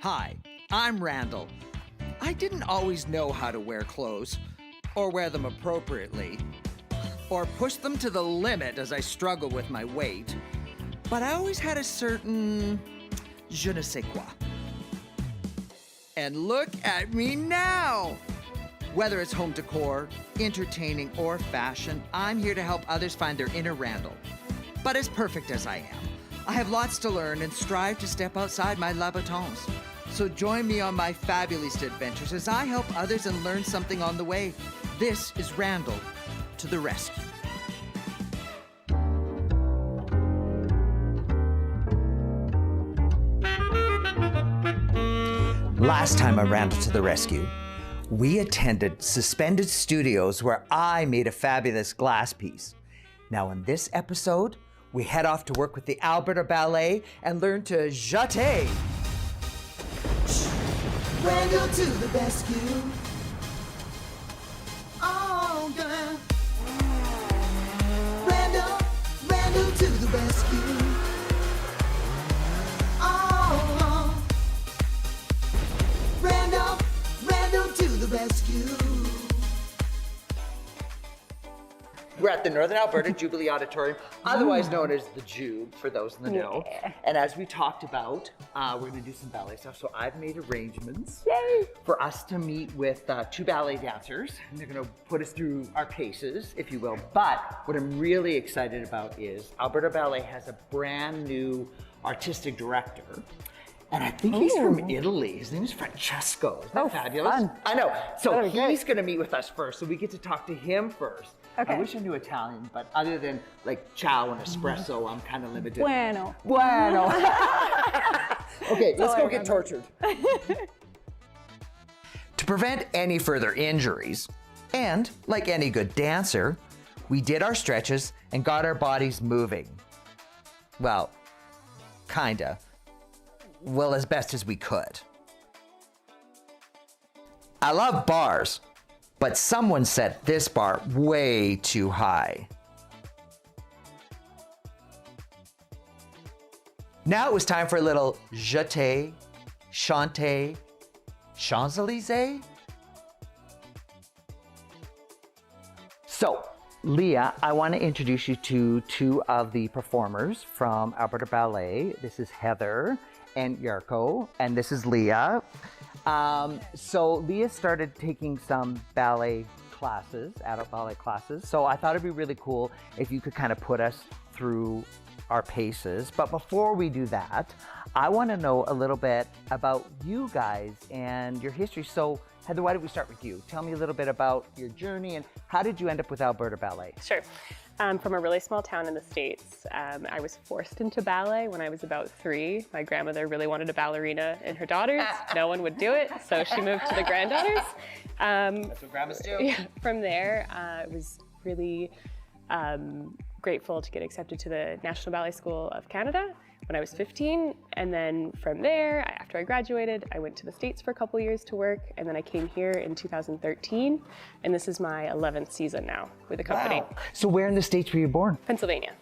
Hi, I'm Randall. I didn't always know how to wear clothes, or wear them appropriately, or push them to the limit as I struggle with my weight, but I always had a certain je ne sais quoi. And look at me now! Whether it's home decor, entertaining, or fashion, I'm here to help others find their inner Randall. But as perfect as I am, I have lots to learn and strive to step outside my labatons. So join me on my fabulous adventures as I help others and learn something on the way. This is Randall to the rescue. Last time on Randall to the Rescue, we attended Suspended Studios where I made a fabulous glass piece. Now in this episode, we head off to work with the Alberta Ballet and learn to jeter. Randall to the rescue. Oh, yeah. Randall to the rescue. Oh, Randall to the rescue. We're at the Northern Alberta Jubilee Auditorium, otherwise known as the Jube, for those in the know. And as we talked about, we're going to do some ballet stuff. So I've made arrangements for us to meet with two ballet dancers, and they're going to put us through our paces, if you will. But what I'm really excited about is Alberta Ballet has a brand new artistic director. And I think he's from Italy. His name is Francesco. Isn't that fabulous? Fun. I know. So he's going to meet with us first, so we get to talk to him first. Okay. I wish I knew Italian, but other than like ciao and espresso, I'm kind of limited. Bueno. Okay, let's go get tortured. To prevent any further injuries, and like any good dancer, we did our stretches and got our bodies moving. Well, kinda. Well, as best as we could. I love bars, but someone set this bar way too high. Now it was time for a little jeté, chanté, Champs-Élysées. So, Leah, I want to introduce you to two of the performers from Alberta Ballet. This is Heather and Yarko, and this is Leah. So Leah started taking some ballet classes, adult ballet classes. So I thought it'd be really cool if you could kind of put us through our paces. But before we do that, I want to know a little bit about you guys and your history. So Heather, why don't we start with you? Tell me a little bit about your journey and how did you end up with Alberta Ballet? Sure. From a really small town in the States. I was forced into ballet when I was about 3. My grandmother really wanted a ballerina in her daughters. No one would do it, so she moved to the granddaughters. That's what grandmas do. Yeah, from there, I was really grateful to get accepted to the National Ballet School of Canada when I was 15, and then from there, after I graduated, I went to the States for a couple years to work, and then I came here in 2013, and this is my 11th season now with the company. Wow. So where in the States were you born? Pennsylvania.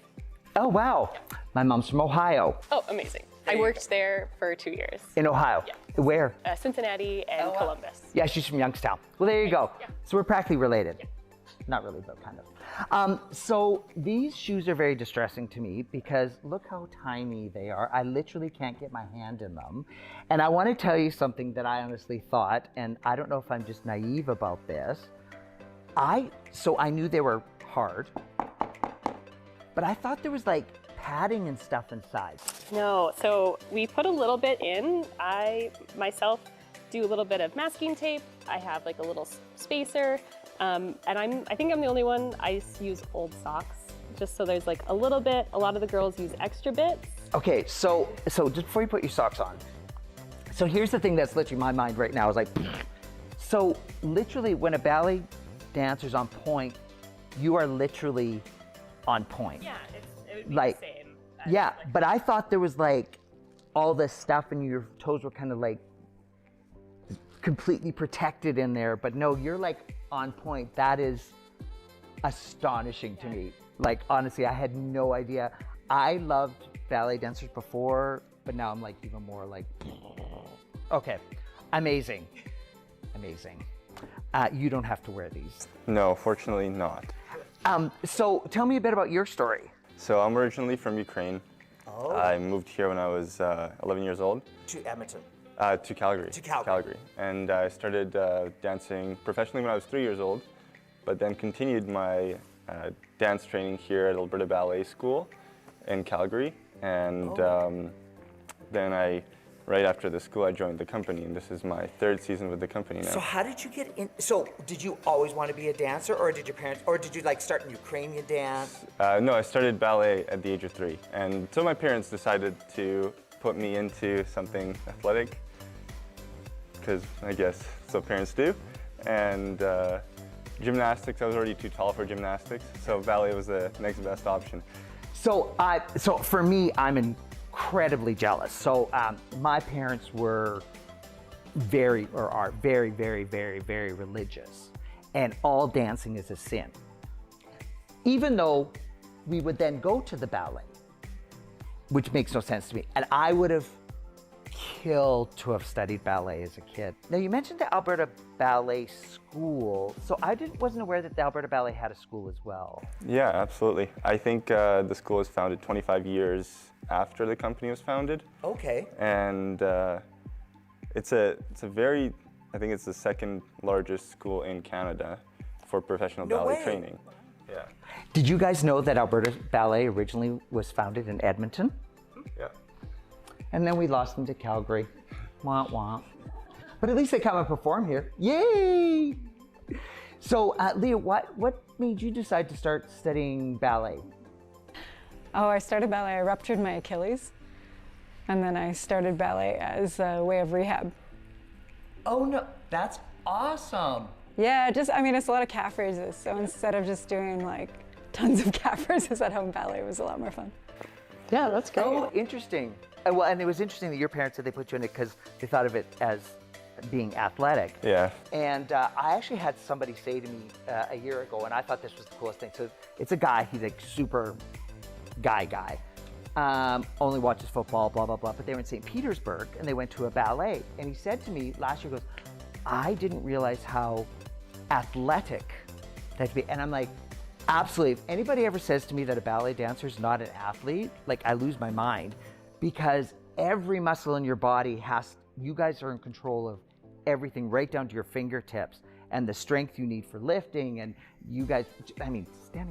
Oh, wow. My mom's from Ohio. Oh, amazing. I worked there for 2 years. In Ohio? Yeah. Where? Cincinnati and Columbus. Yeah, she's from Youngstown. Well, there you go. Yeah. So we're practically related. Yeah. Not really, but kind of. So these shoes are very distressing to me because look how tiny they are. I literally can't get my hand in them. And I want to tell you something that I honestly thought, and I don't know if I'm just naive about this. So I knew they were hard, but I thought there was like padding and stuff inside. No, so we put a little bit in. I myself do a little bit of masking tape. I have like a little spacer. And I think I'm the only one. I use old socks, just so there's like a little bit. A lot of the girls use extra bits. Okay, so just before you put your socks on, so here's the thing that's literally my mind right now is like, so literally when a ballet dancer's on point, you are literally on point. Yeah, it would be like, the same. Yeah, but I thought there was like all this stuff and your toes were kind of like completely protected in there, but no, you're like on point. That is astonishing to me. Like, honestly, I had no idea. I loved ballet dancers before, but now I'm like even more like, Okay, amazing, amazing. You don't have to wear these. No, fortunately not. So tell me a bit about your story. So I'm originally from Ukraine. Oh. I moved here when I was 11 years old. To Edmonton. To Calgary. To Calgary. And I started dancing professionally when I was 3 years old, but then continued my dance training here at Alberta Ballet School in Calgary. And then right after the school, I joined the company, and this is my 3rd season with the company now. So how did you get in? So did you always want to be a dancer, or did your parents, or did you like start in Ukrainian dance? No, I started ballet at the age of 3. And so my parents decided to put me into something athletic, because I guess that's what parents do. And gymnastics, I was already too tall for gymnastics, so ballet was the next best option. So for me, I'm incredibly jealous. So my parents are very, very religious, and all dancing is a sin. Even though we would then go to the ballet, which makes no sense to me. And I would have killed to have studied ballet as a kid. Now you mentioned the Alberta Ballet School, so I wasn't aware that the Alberta Ballet had a school as well. Yeah, absolutely. I think the school was founded 25 years after the company was founded. Okay. And it's a very, I think it's the 2nd largest school in Canada for professional ballet training. Yeah. Did you guys know that Alberta Ballet originally was founded in Edmonton? Yeah. And then we lost them to Calgary. Wah, wah. But at least they come and perform here. Yay! So, Leah, what made you decide to start studying ballet? Oh, I started ballet. I ruptured my Achilles. And then I started ballet as a way of rehab. Oh, no, that's awesome. Yeah, it's a lot of calf raises. So instead of just doing like tons of calf raises at home, ballet was a lot more fun. Yeah, that's great. Oh, interesting. Well, and it was interesting that your parents said they put you in it because they thought of it as being athletic. Yeah. And I actually had somebody say to me a year ago, and I thought this was the coolest thing. So it's a guy, he's like super guy. Only watches football, blah, blah, blah. But they were in St. Petersburg and they went to a ballet. And he said to me last year, he goes, I didn't realize how athletic that could be. And I'm like, absolutely. If anybody ever says to me that a ballet dancer is not an athlete, like I lose my mind, because every muscle in your body you guys are in control of everything right down to your fingertips and the strength you need for lifting. And you guys, standing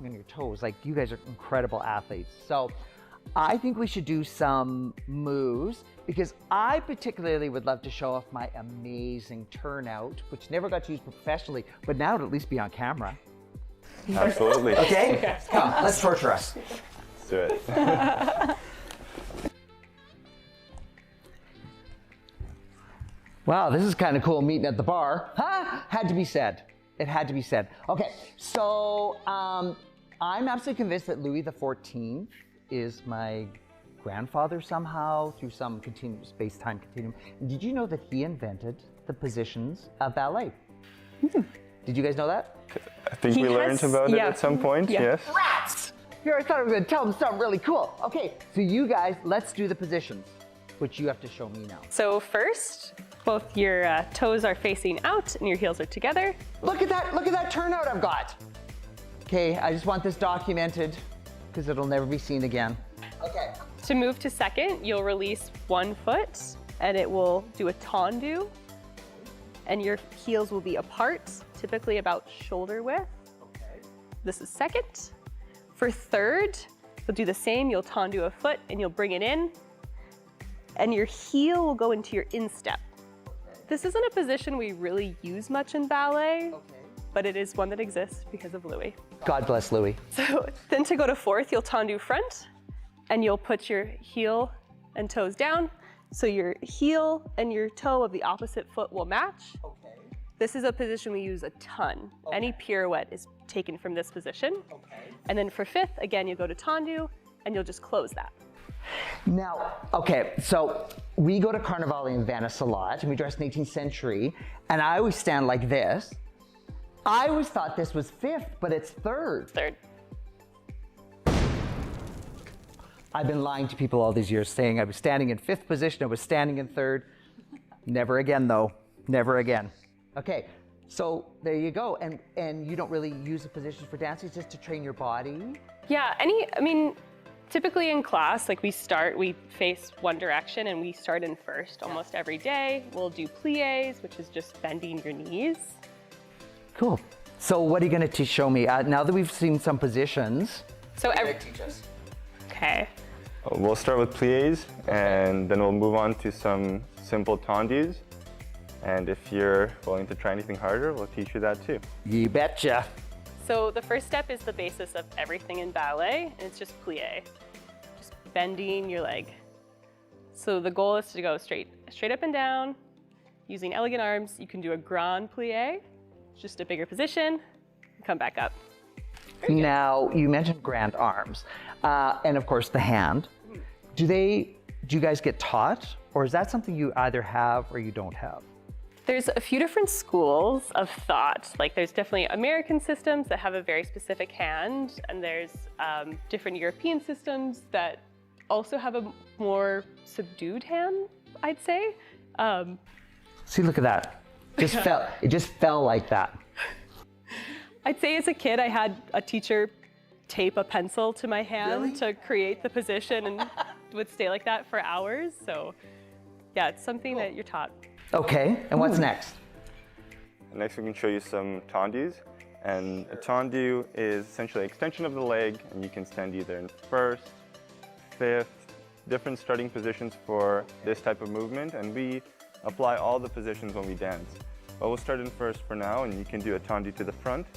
on your toes, like you guys are incredible athletes. So I think we should do some moves because I particularly would love to show off my amazing turnout, which never got used professionally, but now it'll at least be on camera. Absolutely. Okay? Come, let's torture us. Let's do it. Wow, this is kind of cool meeting at the bar. Huh? Had to be said. It had to be said. Okay, so I'm absolutely convinced that Louis XIV is my grandfather somehow through some continuum, space-time continuum. Did you know that he invented the positions of ballet? Did you guys know that? I think we learned about it at some point, yes. Rats! Here, I thought I was going to tell them something really cool. Okay, so you guys, let's do the positions, which you have to show me now. So first, both your toes are facing out and your heels are together. Look at that turnout I've got. Okay, I just want this documented because it'll never be seen again. Okay. To move to second, you'll release one foot and it will do a tendu. And your heels will be apart, typically about shoulder width. Okay. This is second. For third, you'll do the same. You'll tendu a foot and you'll bring it in. And your heel will go into your instep. Okay. This isn't a position we really use much in ballet, Okay. but it is one that exists because of Louis. God bless Louis. So then to go to fourth, you'll tendu front and you'll put your heel and toes down. So your heel and your toe of the opposite foot will match. Okay. This is a position we use a ton. Okay. Any pirouette is taken from this position. Okay. And then for fifth, again, you go to tendu and you'll just close that. Now, okay, so we go to Carnivale in Venice a lot, and we dress in the 18th century, and I always stand like this. I always thought this was fifth, but it's third. Third. I've been lying to people all these years saying I was standing in fifth position, I was standing in third. Never again, though. Never again. Okay, so there you go. And you don't really use the positions for dancing, just to train your body? Yeah, typically in class, like we face one direction and we start in first almost every day. We'll do pliés, which is just bending your knees. Cool. So what are you going to show me? Now that we've seen some positions, so teach us. Okay. We'll start with pliés, and then we'll move on to some simple tendus. And if you're willing to try anything harder, we'll teach you that too. You betcha. So the first step is the basis of everything in ballet, and it's just plié. Just bending your leg. So the goal is to go straight up and down, using elegant arms. You can do a grand plié, just a bigger position, and come back up. Now, you mentioned grand arms, and of course the hand. Do you guys get taught, or is that something you either have or you don't have? There's a few different schools of thought. Like there's definitely American systems that have a very specific hand, and there's different European systems that also have a more subdued hand, I'd say. See, look at that. It just fell like that. I'd say as a kid, I had a teacher tape a pencil to my hand to create the position, and would stay like that for hours. So yeah, it's something that you're taught. Okay, and what's next? Next, we can show you some tendus. And a tendu is essentially an extension of the leg, and you can stand either in first, fifth, different starting positions for this type of movement. And we apply all the positions when we dance. But we'll start in first for now, and you can do a tendu to the front.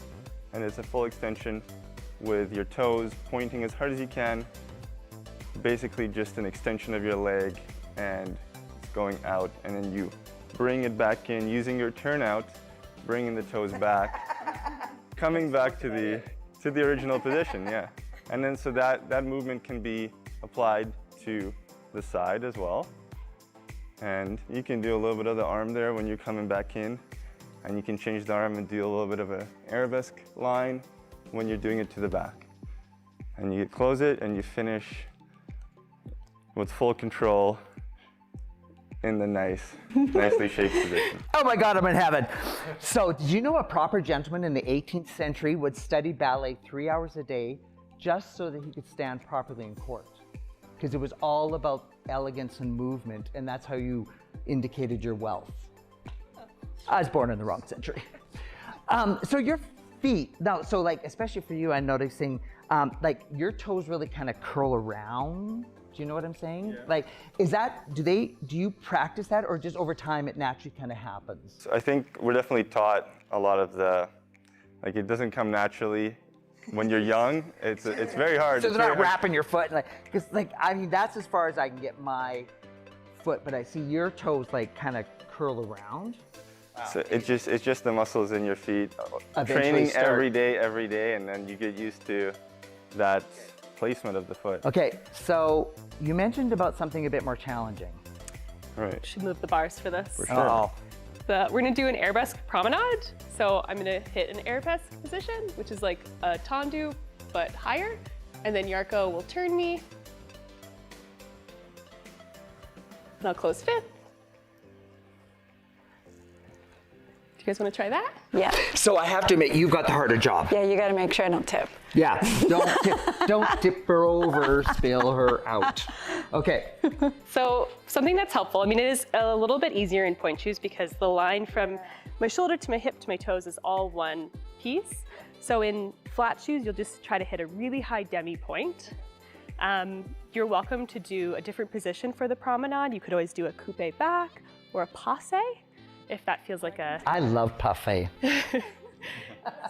And it's a full extension with your toes pointing as hard as you can. Basically just an extension of your leg, and it's going out, and then you bring it back in using your turnout, bringing the toes back, coming back to the original position, yeah. And then so that movement can be applied to the side as well. And you can do a little bit of the arm there when you're coming back in, and you can change the arm and do a little bit of an arabesque line when you're doing it to the back. And you close it and you finish with full control in the nicely shaped position. Oh my God, I'm in heaven. So did you know a proper gentleman in the 18th century would study ballet 3 hours a day just so that he could stand properly in court? Because it was all about elegance and movement, and that's how you indicated your wealth. I was born in the wrong century. So your feet, now, so like, especially for you, I'm noticing, like your toes really kind of curl around. Do you know what I'm saying? Yeah. Like, do you practice that, or just over time it naturally kind of happens? So I think we're definitely taught a lot of it doesn't come naturally. When you're young, it's very hard. So they're not wrapping your foot, because that's as far as I can get my foot, but I see your toes like kind of curl around. Wow. So it's just the muscles in your feet. Training every day, and then you get used to that placement of the foot. Okay, so you mentioned about something a bit more challenging. Right. Should move the bars for this. For sure. We're gonna do an arabesque promenade. So I'm gonna hit an arabesque position, which is like a tendu, but higher. And then Yarko will turn me. And I'll close fifth. You guys want to try that? Yeah. So I have to admit, you've got the harder job. Yeah, you got to make sure I don't tip. Yeah, don't tip her over, spill her out. Okay. So something that's helpful, it is a little bit easier in point shoes because the line from my shoulder to my hip to my toes is all one piece. So in flat shoes, you'll just try to hit a really high demi point. You're welcome to do a different position for the promenade. You could always do a coupe back or a passe, if that feels like a... I love parfait.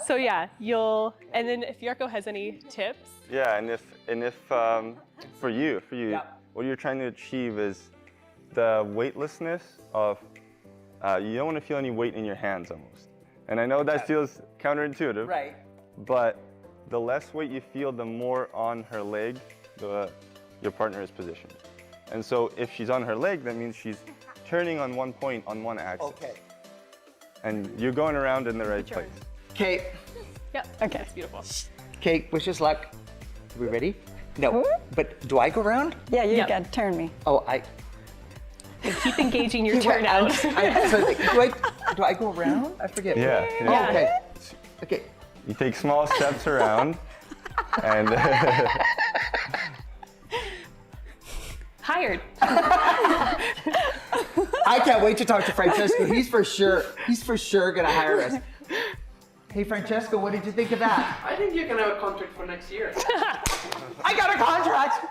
So yeah, and then if Yarko has any tips. Yeah, and if for you, yep. What you're trying to achieve is the weightlessness of, you don't want to feel any weight in your hands almost. And I know that feels counterintuitive. Right. But the less weight you feel, the more on her leg your partner is positioned. And so if she's on her leg, that means she's turning on one point on one axis. Okay. And you're going around in the right place. Okay. Yep. Okay. That's beautiful. Okay, wish us luck. Are we ready? No. But do I go around? Yeah, you got to turn me. Oh, Keep engaging your turnout. So do I go around? I forget. Yeah. Oh, okay. Okay. You take small steps around, and Hired. I can't wait to talk to Francesco. He's for sure gonna hire us. Hey Francesco, what did you think of that? I think you can have a contract for next year. I got a contract!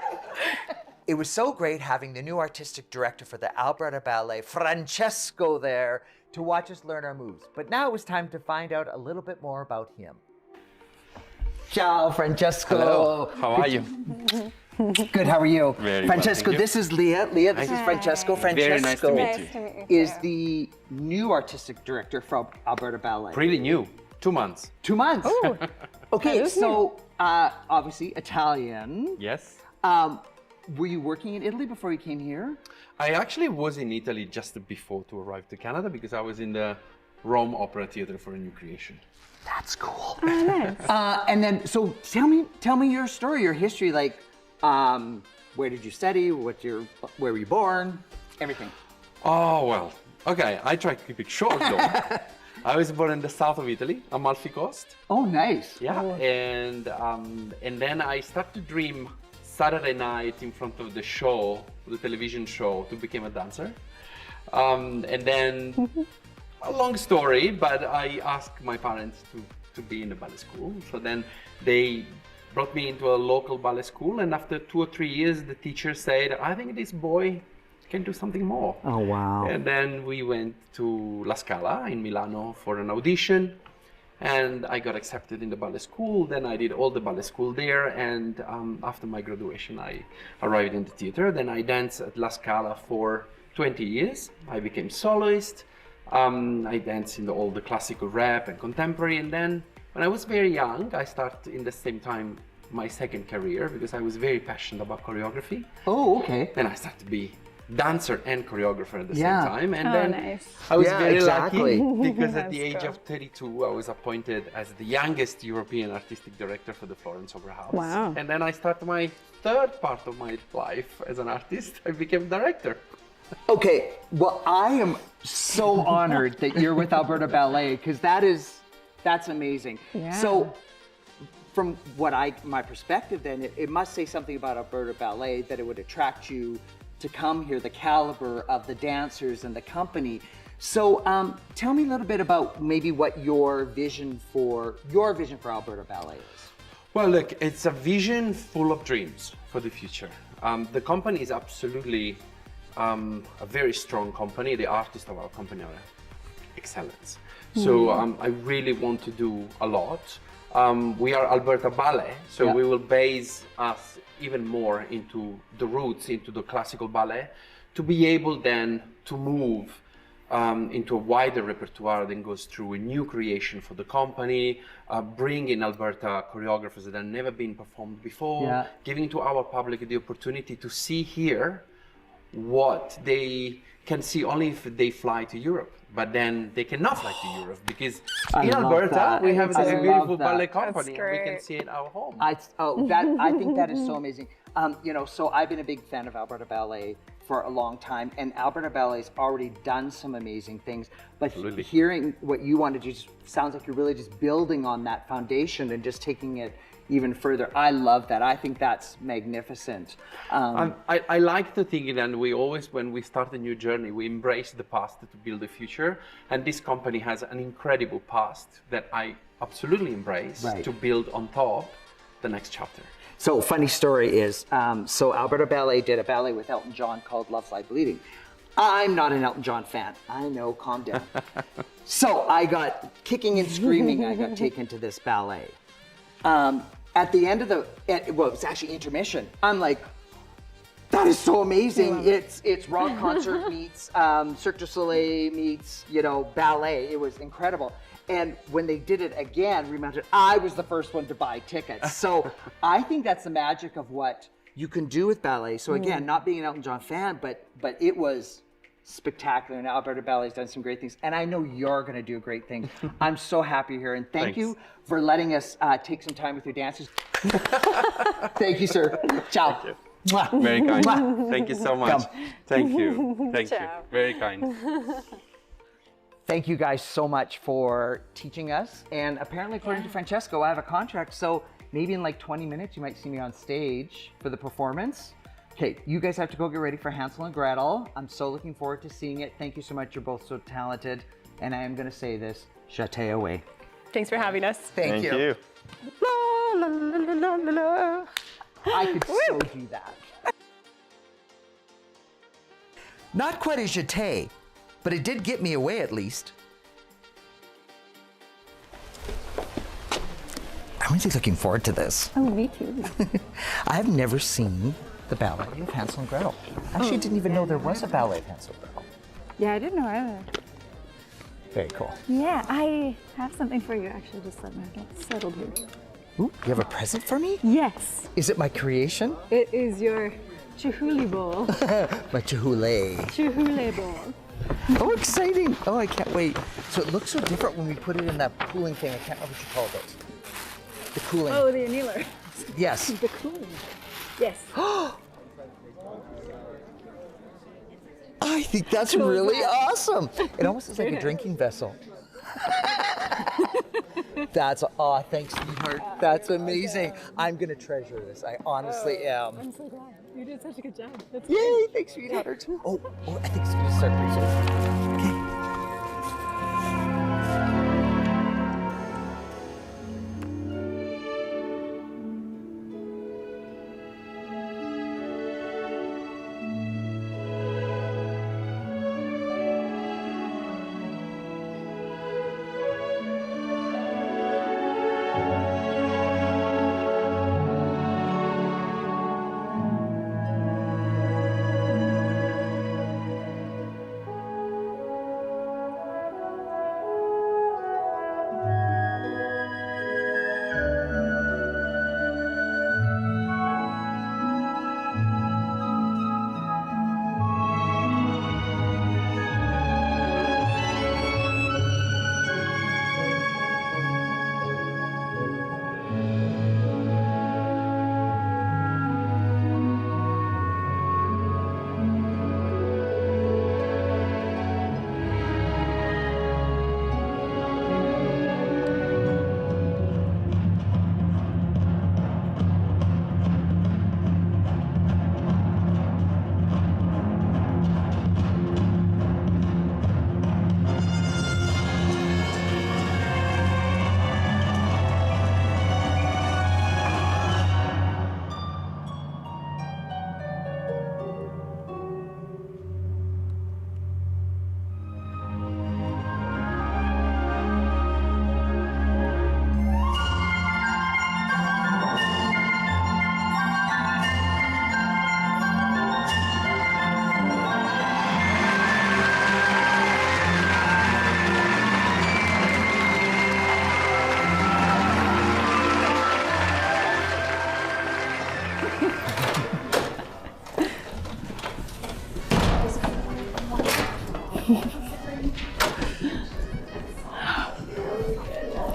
It was so great having the new artistic director for the Alberta Ballet, Francesco, there to watch us learn our moves. But now it was time to find out a little bit more about him. Ciao, Francesco. Hello, how are you? Good, how are you? Very well, Francesco, thank you. this is Leah. Leah, this is Francesco. Very nice to Francesco meet you. is the new artistic director from Alberta Ballet. Pretty new, 2 months. 2 months. Oh, Okay, that is so obviously Italian. Yes. Were you working in Italy before you came here? I actually was in Italy just before to arrive to Canada because I was in the Rome Opera Theatre for a new creation. That's cool. Oh, nice. And then, so tell me your story, your history. Like, where did you study? Where were you born? Everything. Oh, well, okay, I try to keep it short though. I was born in the south of Italy, Amalfi Coast. Oh, nice. Yeah, and then I started to dream Saturday night in front of the show, the television show, to become a dancer. And then, a long story, but I asked my parents to be in the ballet school. So then they brought me into a local ballet school, and after 2 or 3 years, the teacher said, I think this boy can do something more. Oh, wow. And then we went to La Scala in Milano for an audition, and I got accepted in the ballet school. Then I did all the ballet school there, and after my graduation, I arrived in the theater. Then I danced at La Scala for 20 years. I became soloist. I danced in all the classical rap and contemporary, and then when I was very young, I started in the same time my second career because I was very passionate about choreography. Oh, okay. Then I started to be dancer and choreographer at the Yeah. same time, and Oh, then nice. I was Yeah, very exactly. lucky because at the That's age cool. of 32, I was appointed as the youngest European artistic director for the Florence Opera House. Wow. And then I started my third part of my life as an artist. I became director. Okay, well, I am so honored that you're with Alberta Ballet because that's amazing. Yeah. So, from my perspective, then it must say something about Alberta Ballet that it would attract you to come here, the caliber of the dancers and the company. So, tell me a little bit about maybe what your vision for Alberta Ballet is. Well, look, it's a vision full of dreams for the future. The company is absolutely a very strong company. The artists of our company are excellent. So I really want to do a lot. We are Alberta Ballet, so Yeah. we will base us even more into the roots, into the classical ballet, to be able then to move into a wider repertoire that goes through a new creation for the company, bring in Alberta choreographers that have never been performed before, Yeah. giving to our public the opportunity to see here what they can see only if they fly to Europe. But then they cannot fly to Europe because I in love Alberta that. we have I this love beautiful that. ballet company and we can great. see it at our home. I think that is so amazing. So I've been a big fan of Alberta Ballet for a long time, and Alberta Ballet's already done some amazing things. But Absolutely. hearing what you want to do just sounds like you're really just building on that foundation and just taking it even further. I love that. I think that's magnificent. I like to think that we always, when we start a new journey, we embrace the past to build the future. And this company has an incredible past that I absolutely embrace Right. to build on top the next chapter. So funny story is, so Alberta Ballet did a ballet with Elton John called Love Slide Bleeding. I'm not an Elton John fan. I know, calm down. So I got kicking and screaming, I got taken to this ballet. At the end of it was actually intermission. I'm like, that is so amazing. It's rock concert meets Cirque du Soleil meets, ballet. It was incredible. And when they did it again, remember, I was the first one to buy tickets. So I think that's the magic of what you can do with ballet. So again, not being an Elton John fan, but it was spectacular. And Alberta Ballet has done some great things. And I know you're going to do great things. I'm so happy here. And thank Thanks. you for letting us take some time with your dancers. Thank you, sir. Ciao. Mwah. Very kind. Mwah. Thank you so much. Come. Thank you. Thank you. Ciao. Very kind. Thank you guys so much for teaching us. And apparently, according to Francesco, I have a contract, so maybe in like 20 minutes, you might see me on stage for the performance. Okay, you guys have to go get ready for Hansel and Gretel. I'm so looking forward to seeing it. Thank you so much. You're both so talented. And I am going to say this, Jate away. Thanks for having us. Thank you. La, la, la, la, la, la. I could so do that. Not quite a jeté, but it did get me away at least. I'm really looking forward to this. Oh, me too. I have never seen the ballet of Hansel and Gretel. I actually didn't even know there was a ballet of Hansel and Gretel. Yeah, I didn't know either. Very cool. Yeah, I have something for you. Actually, just let me get settled here. Ooh, you have a present for me? Yes, Is it my creation? it is your Jubilee bowl. My Jubilee. Jubilee bowl. Oh, exciting. Oh, I can't wait. So it looks so different when we put it in that cooling thing. I can't remember what you called it. The cooling. Oh, the annealer. Yes. The cooling. Yes. I think that's really awesome. It almost is like a drinking vessel. That's, oh, thanks, sweetheart. That's amazing. I'm going to treasure this. I honestly am. I'm so glad. You did such a good job. That's Yay, thanks, sweetheart. Oh, I think it's going to start pretty soon. Okay.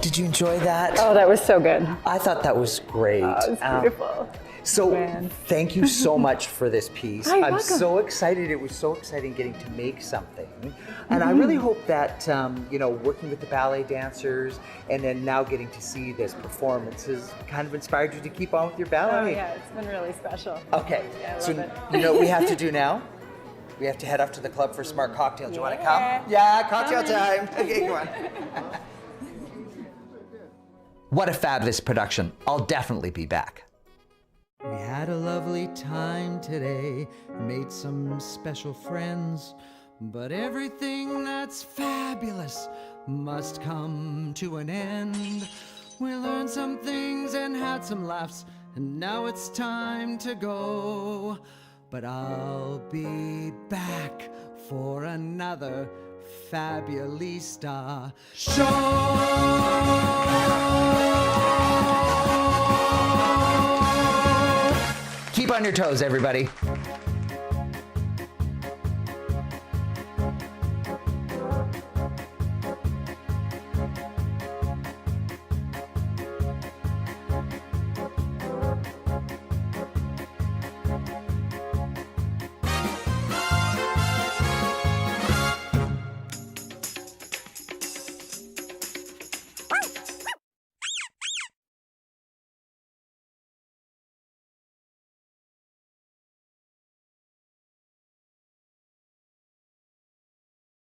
Did you enjoy that? Oh, that was so good. I thought that was great. Oh, it was beautiful. So Man. thank you so much for this piece. You're I'm welcome. so excited. It was so exciting getting to make something. And I really hope that, working with the ballet dancers and then now getting to see this performance has kind of inspired you to keep on with your Oh ballet. yeah, it's been really special. Okay, Yeah, I so love it. you know what we have to do now? We have to head off to the club for smart cocktails. You want to come? Yeah, cocktail time. Okay, come on. What a fabulous production. I'll definitely be back. We had a lovely time today, made some special friends, but everything that's fabulous must come to an end. We learned some things and had some laughs, and now it's time to go. But I'll be back for another Fabulista show. Keep on your toes, everybody.